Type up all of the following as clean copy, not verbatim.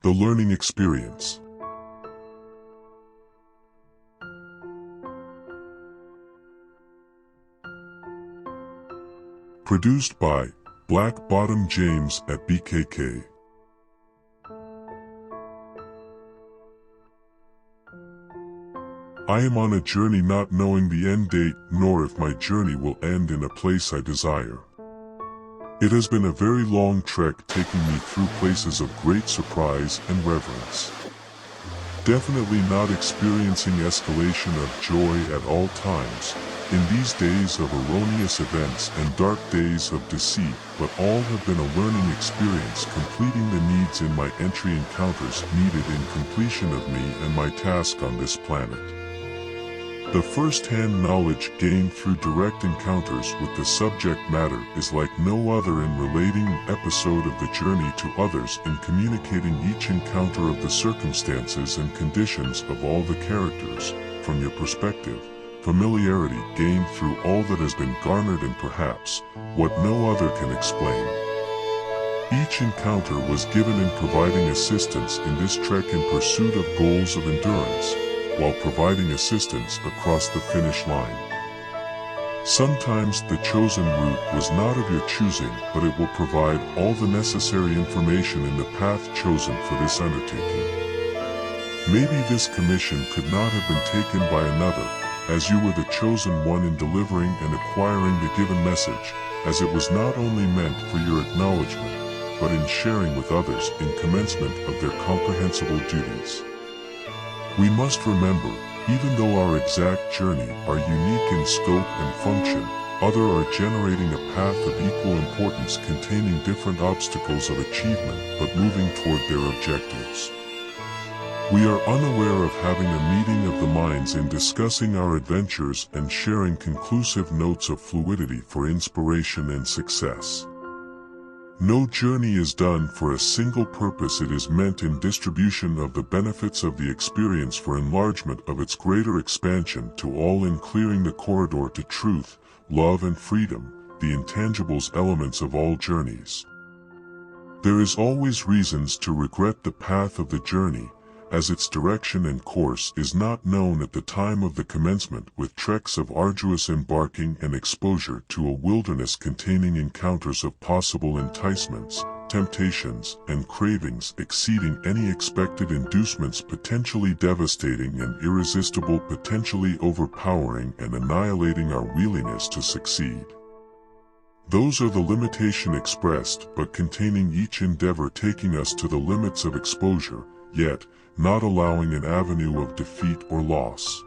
The learning experience. Produced by Black Bottom James at BKK. I am on a journey not knowing the end date, nor if my journey will end in a place I desire. It has been a very long trek taking me through places of great surprise and reverence. Definitely not experiencing escalation of joy at all times, in these days of erroneous events and dark days of deceit, but all have been a learning experience, completing the needs in my entry encounters needed in completion of me and my task on this planet. The first-hand knowledge gained through direct encounters with the subject matter is like no other in relating an episode of the journey to others, in communicating each encounter of the circumstances and conditions of all the characters, from your perspective, familiarity gained through all that has been garnered, and perhaps what no other can explain. Each encounter was given in providing assistance in this trek in pursuit of goals of endurance, while providing assistance across the finish line. Sometimes the chosen route was not of your choosing, but it will provide all the necessary information in the path chosen for this undertaking. Maybe this commission could not have been taken by another, as you were the chosen one in delivering and acquiring the given message, as it was not only meant for your acknowledgement, but in sharing with others in commencement of their comprehensible duties. We must remember, even though our exact journey are unique in scope and function, others are generating a path of equal importance containing different obstacles of achievement but moving toward their objectives. We are unaware of having a meeting of the minds in discussing our adventures and sharing conclusive notes of fluidity for inspiration and success. No journey is done for a single purpose. It is meant in distribution of the benefits of the experience for enlargement of its greater expansion to all, in clearing the corridor to truth, love and freedom, the intangibles elements of all journeys. There is always reasons to regret the path of the journey, as its direction and course is not known at the time of the commencement, with treks of arduous embarking and exposure to a wilderness containing encounters of possible enticements, temptations, and cravings exceeding any expected inducements, potentially devastating and irresistible, potentially overpowering and annihilating our willingness to succeed. Those are the limitation expressed, but containing each endeavor taking us to the limits of exposure, yet not allowing an avenue of defeat or loss.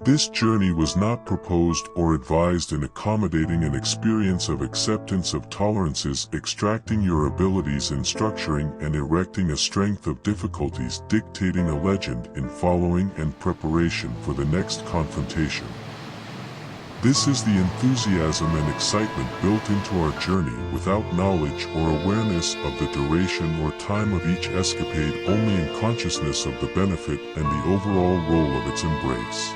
This journey was not proposed or advised in accommodating an experience of acceptance of tolerances, extracting your abilities in structuring and erecting a strength of difficulties, dictating a legend in following and preparation for the next confrontation. This is the enthusiasm and excitement built into our journey without knowledge or awareness of the duration or time of each escapade, only in consciousness of the benefit and the overall role of its embrace.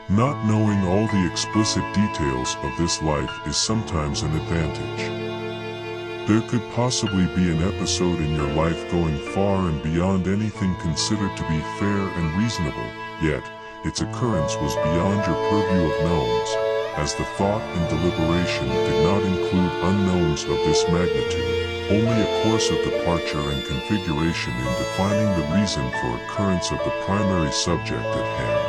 Not knowing all the explicit details of this life is sometimes an advantage. There could possibly be an episode in your life going far and beyond anything considered to be fair and reasonable, yet its occurrence was beyond your purview of knowns, as the thought and deliberation did not include unknowns of this magnitude, only a course of departure and configuration in defining the reason for occurrence of the primary subject at hand.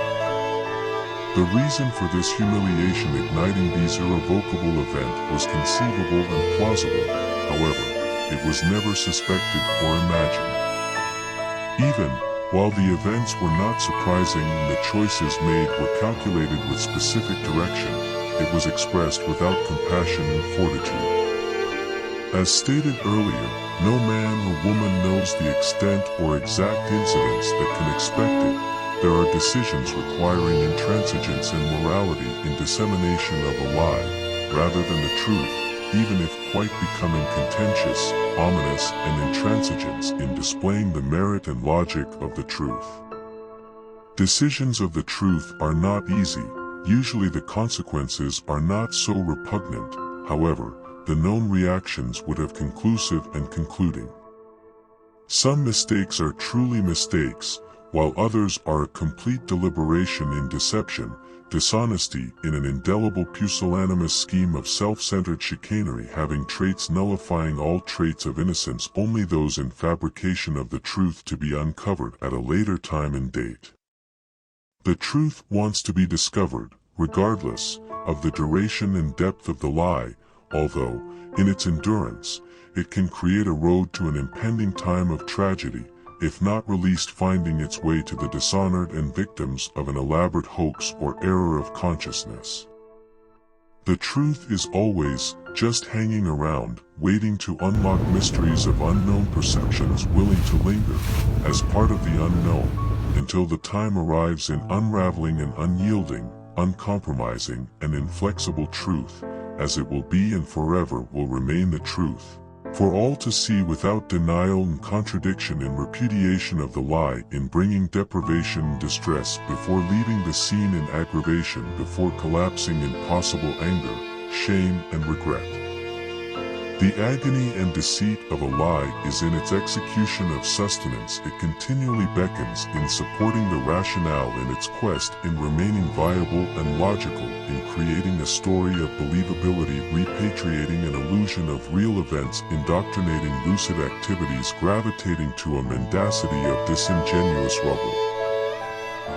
The reason for this humiliation igniting these irrevocable event was conceivable and plausible, however, it was never suspected or imagined. Even while the events were not surprising and the choices made were calculated with specific direction, it was expressed without compassion and fortitude. As stated earlier, no man or woman knows the extent or exact incidents that can expect it. There are decisions requiring intransigence and morality in dissemination of a lie, rather than the truth, even if quite becoming contentious, ominous, and intransigence in displaying the merit and logic of the truth. Decisions of the truth are not easy. Usually the consequences are not so repugnant, however, the known reactions would have conclusive and concluding. Some mistakes are truly mistakes, while others are a complete deliberation in deception, dishonesty in an indelible pusillanimous scheme of self-centered chicanery, having traits nullifying all traits of innocence, only those in fabrication of the truth to be uncovered at a later time and date. The truth wants to be discovered, regardless of the duration and depth of the lie, although, in its endurance, it can create a road to an impending time of tragedy, if not released, finding its way to the dishonored and victims of an elaborate hoax or error of consciousness. The truth is always just hanging around, waiting to unlock mysteries of unknown perceptions, willing to linger as part of the unknown, until the time arrives in unraveling an unyielding, uncompromising, and inflexible truth, as it will be and forever will remain the truth, for all to see without denial and contradiction, in repudiation of the lie, in bringing deprivation and distress, before leaving the scene in aggravation, before collapsing in possible anger, shame, and regret. The agony and deceit of a lie is in its execution of sustenance. It continually beckons in supporting the rationale in its quest in remaining viable and logical, in creating a story of believability, repatriating an illusion of real events, indoctrinating lucid activities, gravitating to a mendacity of disingenuous rubble.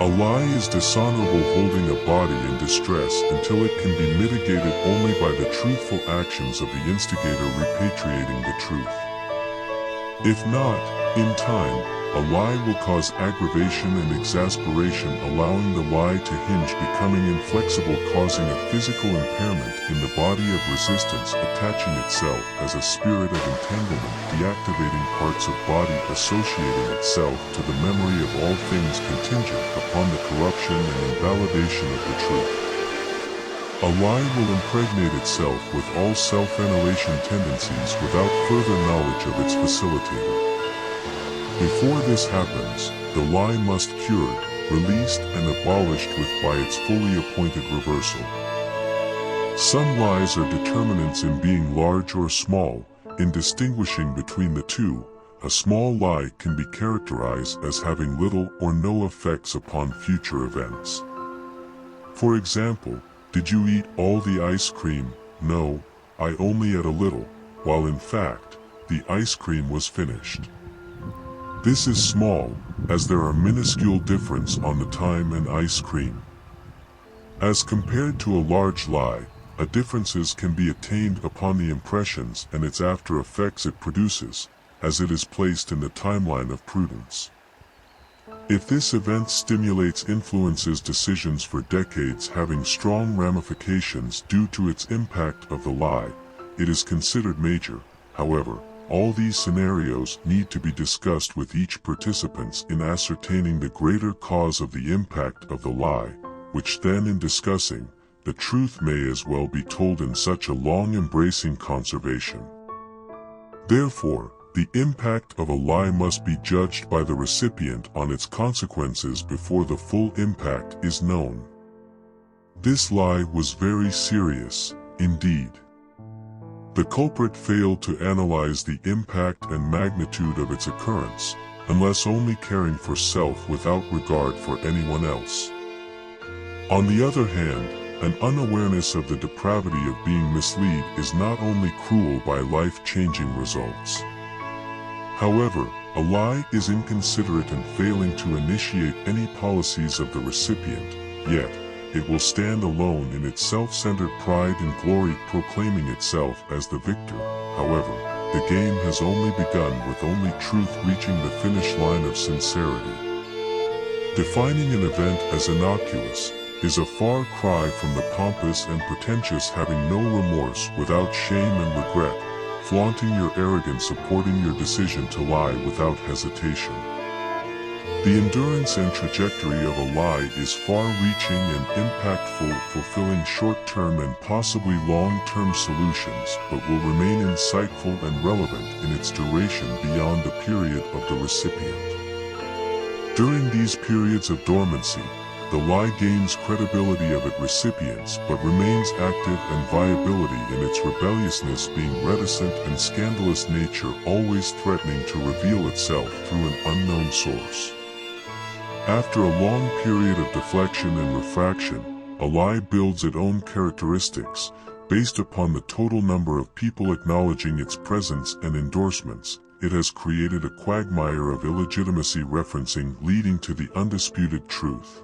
A lie is dishonorable, holding a body in distress until it can be mitigated only by the truthful actions of the instigator repatriating the truth. If not, in time, a lie will cause aggravation and exasperation, allowing the lie to hinge, becoming inflexible, causing a physical impairment in the body of resistance, attaching itself as a spirit of entanglement, deactivating parts of body, associating itself to the memory of all things, contingent upon the corruption and invalidation of the truth. A lie will impregnate itself with all self-annihilation tendencies without further knowledge of its facilitator. Before this happens, the lie must cured, released, and abolished with by its fully appointed reversal. Some lies are determinants in being large or small. In distinguishing between the two, a small lie can be characterized as having little or no effects upon future events. For example, did you eat all the ice cream? No, I only ate a little, while in fact, the ice cream was finished. This is small, as there are minuscule difference on the time and ice cream. As compared to a large lie, differences can be attained upon the impressions and its after effects it produces, as it is placed in the timeline of prudence. If this event stimulates, influences decisions for decades, having strong ramifications due to its impact of the lie, it is considered major. However, all these scenarios need to be discussed with each participant in ascertaining the greater cause of the impact of the lie, which then, in discussing, the truth may as well be told in such a long embracing conservation. Therefore, the impact of a lie must be judged by the recipient on its consequences before the full impact is known. This lie was very serious, indeed. The culprit failed to analyze the impact and magnitude of its occurrence, unless only caring for self without regard for anyone else. On the other hand, an unawareness of the depravity of being misled is not only cruel by life-changing results. However, a lie is inconsiderate in failing to initiate any policies of the recipient, yet, it will stand alone in its self-centered pride and glory, proclaiming itself as the victor. However, the game has only begun, with only truth reaching the finish line of sincerity. Defining an event as innocuous is a far cry from the pompous and pretentious, having no remorse, without shame and regret, flaunting your arrogance, supporting your decision to lie without hesitation. The endurance and trajectory of a lie is far-reaching and impactful, fulfilling short-term and possibly long-term solutions, but will remain insightful and relevant in its duration beyond the period of the recipient. During these periods of dormancy, the lie gains credibility of its recipients but remains active and viability in its rebelliousness, being reticent and scandalous nature, always threatening to reveal itself through an unknown source. After a long period of deflection and refraction, a lie builds its own characteristics, based upon the total number of people acknowledging its presence and endorsements. It has created a quagmire of illegitimacy referencing leading to the undisputed truth.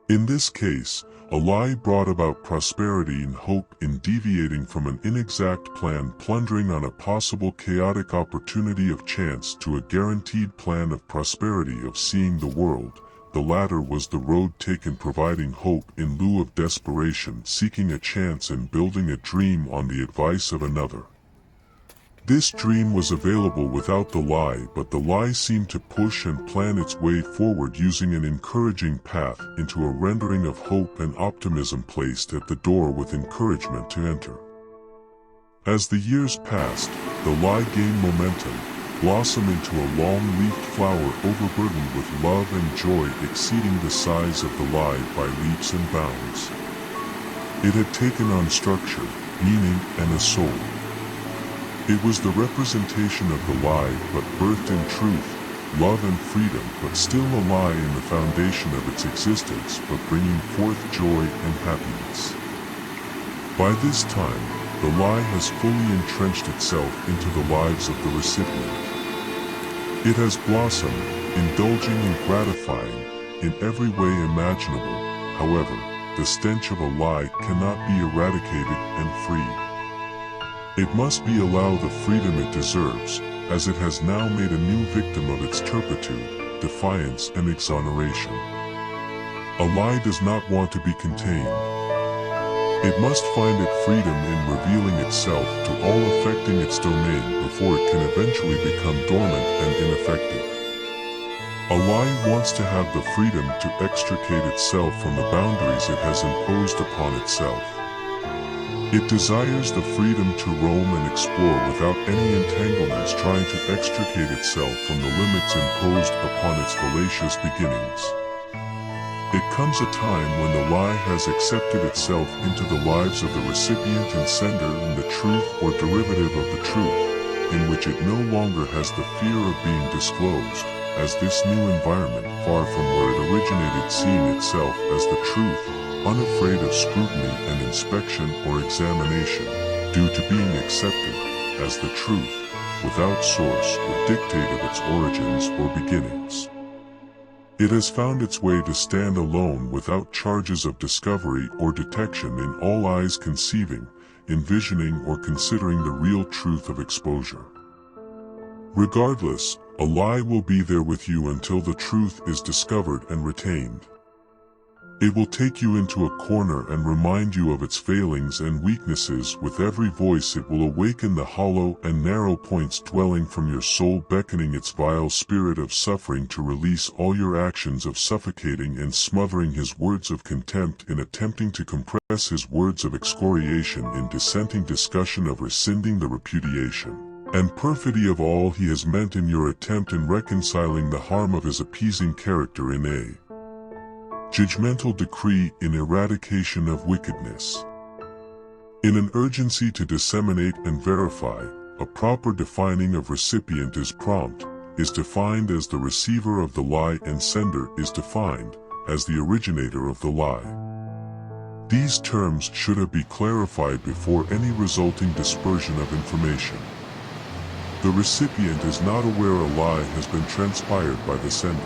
In this case, a lie brought about prosperity and hope in deviating from an inexact plan, plundering on a possible chaotic opportunity of chance to a guaranteed plan of prosperity of seeing the world. The latter was the road taken, providing hope in lieu of desperation, seeking a chance and building a dream on the advice of another. This dream was available without the lie, but the lie seemed to push and plan its way forward using an encouraging path into a rendering of hope and optimism placed at the door with encouragement to enter. As the years passed, the lie gained momentum, blossomed into a long-leafed flower overburdened with love and joy exceeding the size of the lie by leaps and bounds. It had taken on structure, meaning, and a soul. It was the representation of the lie, but birthed in truth, love and freedom, but still a lie in the foundation of its existence, but bringing forth joy and happiness. By this time, the lie has fully entrenched itself into the lives of the recipient. It has blossomed, indulging and gratifying, in every way imaginable. However, the stench of a lie cannot be eradicated and freed. It must be allowed the freedom it deserves, as it has now made a new victim of its turpitude, defiance and exoneration. A lie does not want to be contained. It must find its freedom in revealing itself to all affecting its domain before it can eventually become dormant and ineffective. A lie wants to have the freedom to extricate itself from the boundaries it has imposed upon itself. It desires the freedom to roam and explore without any entanglements, trying to extricate itself from the limits imposed upon its fallacious beginnings. It comes a time when the lie has accepted itself into the lives of the recipient and sender in the truth or derivative of the truth, in which it no longer has the fear of being disclosed, as this new environment, far from where it originated, seeing itself as the truth, unafraid of scrutiny and inspection or examination, due to being accepted as the truth, without source or dictate of its origins or beginnings. It has found its way to stand alone without charges of discovery or detection in all eyes, conceiving, envisioning or considering the real truth of exposure. Regardless, a lie will be there with you until the truth is discovered and retained. It will take you into a corner and remind you of its failings and weaknesses. With every voice it will awaken the hollow and narrow points dwelling from your soul, beckoning its vile spirit of suffering to release all your actions of suffocating and smothering his words of contempt in attempting to compress his words of excoriation in dissenting discussion of rescinding the repudiation and perfidy of all he has meant in your attempt in reconciling the harm of his appeasing character in a judgmental decree in eradication of wickedness. In an urgency to disseminate and verify, a proper defining of recipient is prompt, is defined as the receiver of the lie, and sender is defined as the originator of the lie. These terms should have been clarified before any resulting dispersion of information. The recipient is not aware a lie has been transpired by the sender.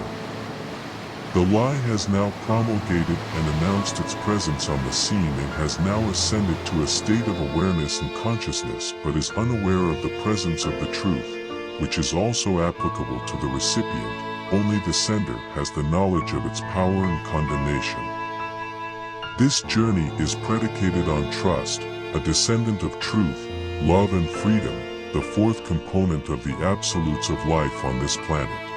The lie has now promulgated and announced its presence on the scene and has now ascended to a state of awareness and consciousness, but is unaware of the presence of the truth, which is also applicable to the recipient. Only the sender has the knowledge of its power and condemnation. This journey is predicated on trust, a descendant of truth, love and freedom, the fourth component of the absolutes of life on this planet.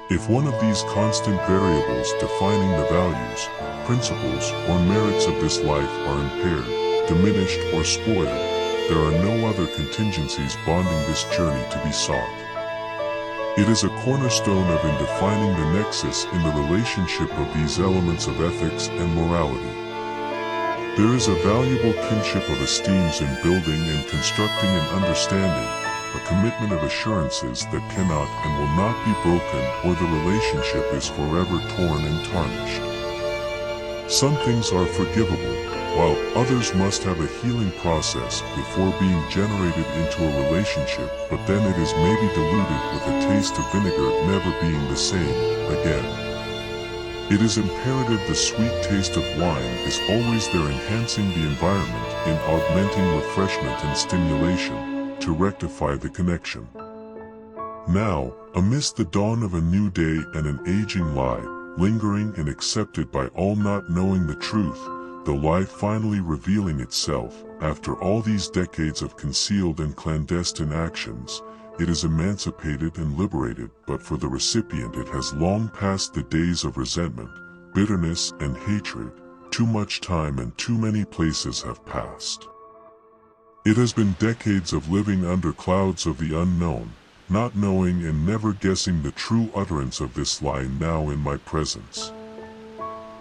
If one of these constant variables defining the values, principles, or merits of this life are impaired, diminished, or spoiled, there are no other contingencies bonding this journey to be sought. It is a cornerstone in defining the nexus in the relationship of these elements of ethics and morality. There is a valuable kinship of esteems in building and constructing an understanding, a commitment of assurances that cannot and will not be broken, or the relationship is forever torn and tarnished. Some things are forgivable, while others must have a healing process before being generated into a relationship, but then it is maybe diluted with a taste of vinegar, never being the same again. It is imperative the sweet taste of wine is always there, enhancing the environment, in augmenting refreshment and stimulation, to rectify the connection. Now, amidst the dawn of a new day and an aging lie, lingering and accepted by all not knowing the truth, the lie finally revealing itself, after all these decades of concealed and clandestine actions, it is emancipated and liberated, but for the recipient it has long passed the days of resentment, bitterness and hatred. Too much time and too many places have passed. It has been decades of living under clouds of the unknown, not knowing and never guessing the true utterance of this lie now in my presence.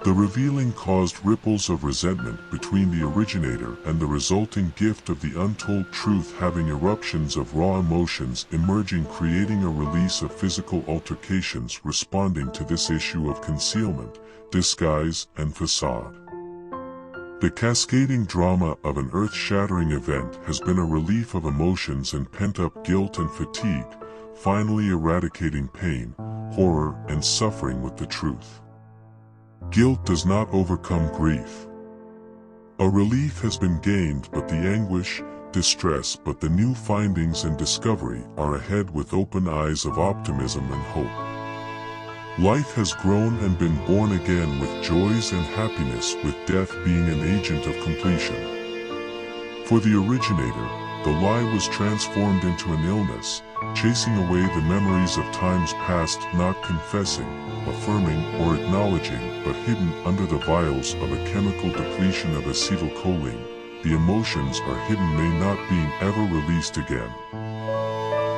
The revealing caused ripples of resentment between the originator and the resulting gift of the untold truth, having eruptions of raw emotions emerging, creating a release of physical altercations responding to this issue of concealment, disguise, and facade. The cascading drama of an earth-shattering event has been a relief of emotions and pent-up guilt and fatigue, finally eradicating pain, horror, and suffering with the truth. Guilt does not overcome grief. A relief has been gained, but the anguish, distress, but the new findings and discovery are ahead with open eyes of optimism and hope. Life has grown and been born again with joys and happiness, with death being an agent of completion. For the originator, the lie was transformed into an illness, chasing away the memories of times past, not confessing, affirming, or acknowledging, but hidden under the vials of a chemical depletion of acetylcholine. The emotions are hidden, may not being ever released again.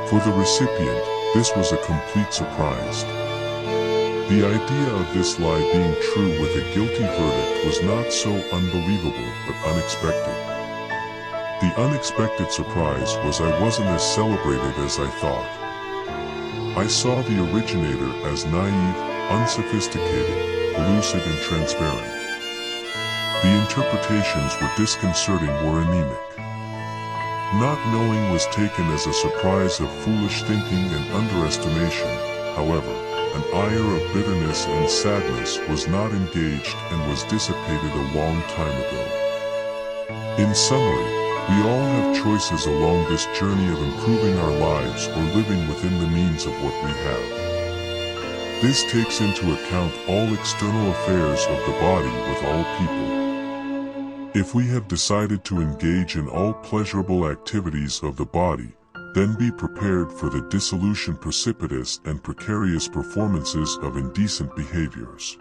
For the recipient, this was a complete surprise. The idea of this lie being true with a guilty verdict was not so unbelievable, but unexpected. The unexpected surprise was I wasn't as celebrated as I thought. I saw the originator as naive, unsophisticated, lucid and transparent. The interpretations were disconcerting, were anemic. Not knowing was taken as a surprise of foolish thinking and underestimation. However, an ire of bitterness and sadness was not engaged and was dissipated a long time ago. In summary, we all have choices along this journey of improving our lives or living within the means of what we have. This takes into account all external affairs of the body with all people. If we have decided to engage in all pleasurable activities of the body, then be prepared for the dissolution, precipitous and precarious performances of indecent behaviors.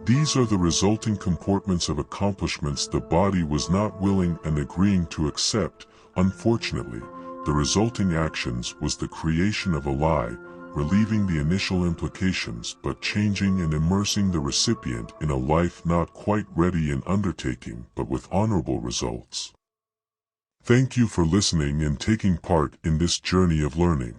These are the resulting comportments of accomplishments the body was not willing and agreeing to accept. Unfortunately, the resulting actions was the creation of a lie, relieving the initial implications but changing and immersing the recipient in a life not quite ready in undertaking, but with honorable results. Thank you for listening and taking part in this journey of learning.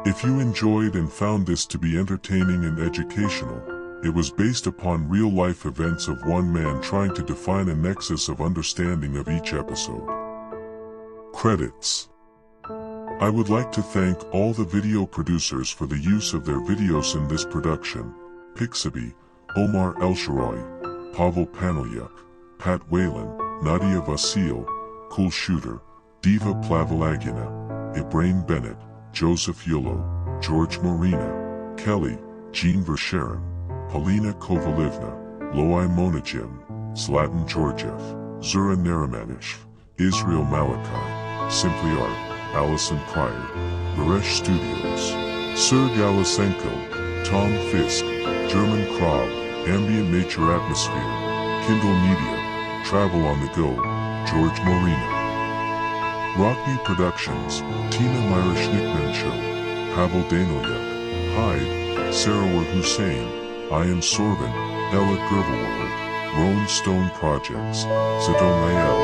If you enjoyed and found this to be entertaining and educational, it was based upon real-life events of one man trying to define a nexus of understanding of each episode. Credits. I would like to thank all the video producers for the use of their videos in this production: Pixabay, Omar Elsharoy, Pavel Panolyuk, Pat Whalen, Nadia Vasil, Cool Shooter, Diva Plavalagina, Ibrahim Bennett, Joseph Yulo, George Marina, Kelly, Jean Verscheren, Polina Kovalivna, Loai Monajim, Zlatan Georgiev, Zura Narimanishv, Israel Malachi, Simply Art, Allison Pryor, Baresh Studios, Serg Alisenko, Tom Fisk, German Krog, Ambient Nature Atmosphere, Kindle Media, Travel on the Go, George Morena. Rockney Productions, Tina Myra Schnickman Show. Pavel Danoyak, Hyde, Sarawar Hussain, Ian Sorvin, Ella Gervelward, Roan Stone Projects, Zidon Layel,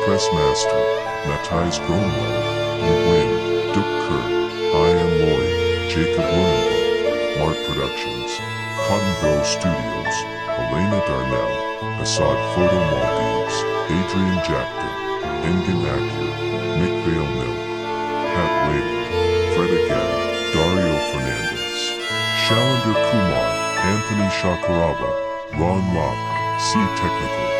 Pressmaster, Matthijs Groenwald, Nguyen, Duke Kerr, Ian Lloyd, Jacob Lunenburg, Mart Productions, Cotton Grove Studios, Elena Darnell, Assad Photo Maldives, Adrian Jakta, Engin Akyur, Mick Vale Milk, Pat Whaley, Fred Agata, Dario Fernandez, Shalinder Kumar, Anthony Shakaraba, Ron Locke, C Technical.